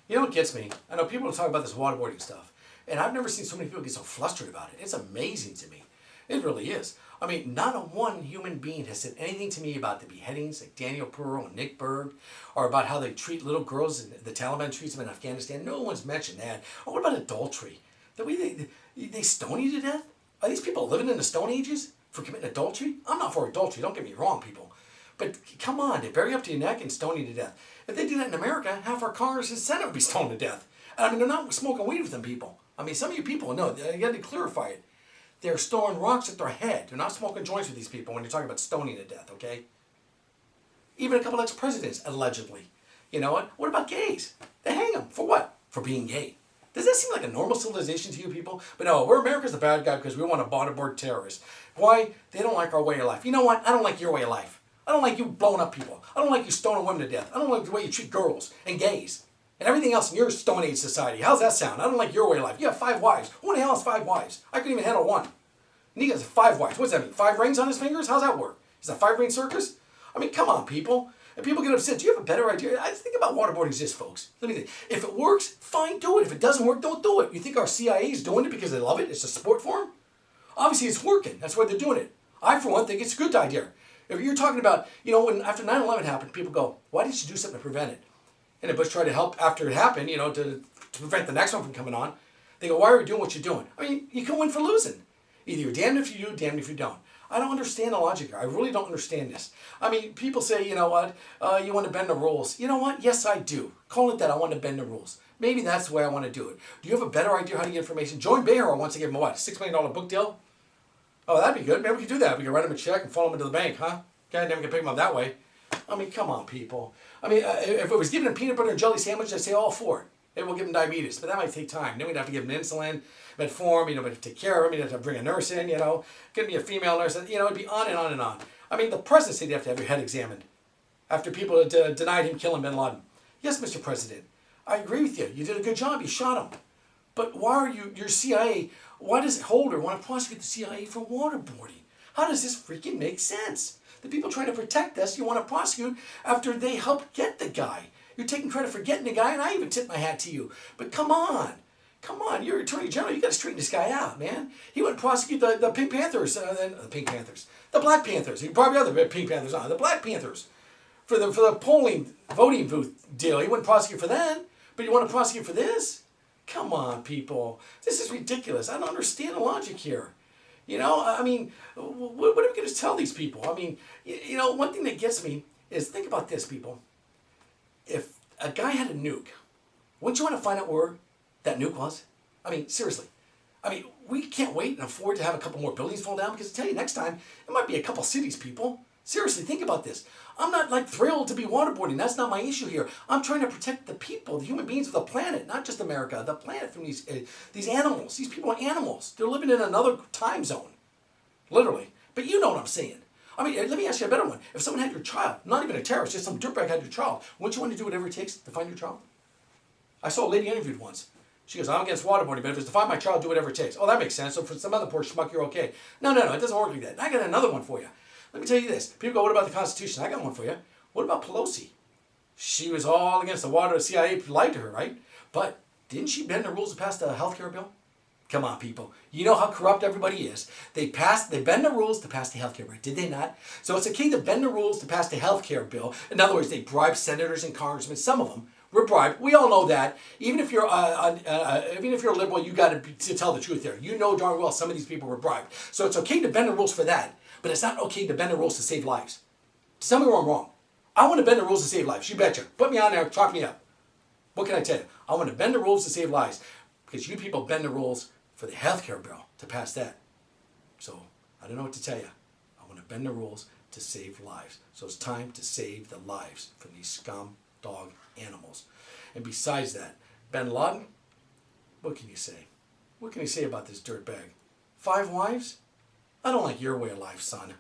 You know what gets me? I know people talk about this waterboarding stuff, and I've never seen so many people get so flustered about it. It's amazing to me. It really is. I mean, not a one human being has said anything to me about the beheadings like Daniel Pearl and Nick Berg, or about how they treat little girls and the Taliban treats them in Afghanistan. No one's mentioned that. Or what about adultery? The way they stone you to death? Are these people living in the Stone Ages for committing adultery? I'm not for adultery, don't get me wrong, people. But come on, they bury you up to your neck and stone you to death. If they did that in America, half our Congress and Senate would be stoned to death. And I mean, they're not smoking weed with them people. I mean, some of you people know, you got to clarify it. They're throwing rocks at their head. They're not smoking joints with these people when you're talking about stoning to death, okay? Even a couple ex-presidents, allegedly. You know what? What about gays? They hang them. For what? For being gay. Does that seem like a normal civilization to you people? But no, we're America's the bad guy because we want to bodyboard terrorists. Why? They don't like our way of life. You know what? I don't like your way of life. I don't like you blowing up people. I don't like you stoning women to death. I don't like the way you treat girls and gays and everything else in your Stone Age society. How's that sound? I don't like your way of life. You have 5 wives. Who the hell has 5 wives? I couldn't even handle one. And he has 5 wives. What does that mean? 5 rings on his fingers? How's that work? Is that 5-ring circus? I mean, come on, people. And people get upset. Do you have a better idea? I think about waterboarding is this, folks. Let me think. If it works, fine, do it. If it doesn't work, don't do it. You think our CIA is doing it because they love it? It's a sport for them? Obviously, it's working. That's why they're doing it. I, for one, think it's a good idea. If you're talking about, you know, when after 9/11 happened, people go, why didn't you do something to prevent it? And if Bush tried to help after it happened, you know, to prevent the next one from coming on, they go, why are you doing what you're doing? I mean, you can win for losing. Either you're damned if you do, damned if you don't. I don't understand the logic here. I really don't understand this. I mean, people say, you know what, you want to bend the rules. You know what? Yes, I do. Call it that. I want to bend the rules. Maybe that's the way I want to do it. Do you have a better idea how to get information? Join Behar wants to give him a what, $6 million book deal? Oh, that'd be good. Maybe we could do that. We could write him a check and follow him into the bank, huh? Okay, then we can pick him up that way. I mean, come on, people. I mean, if it was given a peanut butter and jelly sandwich, I'd say all for it. Maybe we'll give him diabetes, but that might take time. Then we'd have to give him insulin, metformin, you know, we'd have to take care of him, you'd have to bring a nurse in, you know, could be a female nurse, you know, it'd be on and on and on. I mean, the president said you have to have your head examined after people had denied him killing bin Laden. Yes, Mr. President, I agree with you. You did a good job. You shot him. But why are your CIA, why does Holder want to prosecute the CIA for waterboarding? How does this freaking make sense? The people trying to protect us, you want to prosecute after they helped get the guy. You're taking credit for getting the guy, and I even tip my hat to you. But come on. Come on, you're Attorney General. You got to straighten this guy out, man. He went to prosecute the Pink Panthers, the Black Panthers. He probably other Pink Panthers on the Black Panthers for the voting booth deal. He wouldn't prosecute for that, but you want to prosecute for this? Come on, people. This is ridiculous. I don't understand the logic here. You know, I mean, what are we going to tell these people? I mean, you know, one thing that gets me is, think about this, people. If a guy had a nuke, wouldn't you want to find out where that nuke was? I mean, seriously. I mean, we can't wait and afford to have a couple more buildings fall down, because I tell you, next time, it might be a couple cities, people. Seriously, think about this. I'm not like thrilled to be waterboarding. That's not my issue here. I'm trying to protect the people, the human beings of the planet, not just America, the planet from these animals. These people are animals. They're living in another time zone, literally. But you know what I'm saying. I mean, let me ask you a better one. If someone had your child, not even a terrorist, just some dirtbag had your child, wouldn't you want to do whatever it takes to find your child? I saw a lady interviewed once. She goes, I'm against waterboarding, but if it's to find my child, do whatever it takes. Oh, that makes sense. So for some other poor schmuck, you're okay. No, it doesn't work like that. And I got another one for you. Let me tell you this. People go, what about the Constitution? I got one for you. What about Pelosi? She was all against the water. The CIA lied to her, right? But didn't she bend the rules to pass the health care bill? Come on, people. You know how corrupt everybody is. They bend the rules to pass the health care bill, did they not? So it's okay to bend the rules to pass the health care bill. In other words, they bribe senators and congressmen. Some of them were bribed. We all know that. Even if you're a liberal, you got to tell the truth there. You know darn well some of these people were bribed. So it's okay to bend the rules for that. But it's not okay to bend the rules to save lives. Tell me where I'm wrong. I want to bend the rules to save lives. You betcha. Put me on there. Talk me up. What can I tell you? I want to bend the rules to save lives. Because you people bend the rules for the health care bill to pass that. So I don't know what to tell you. I want to bend the rules to save lives. So it's time to save the lives from these scum dog animals. And besides that, bin Laden, what can you say? What can you say about this dirtbag? 5 wives? I don't like your way of life, son.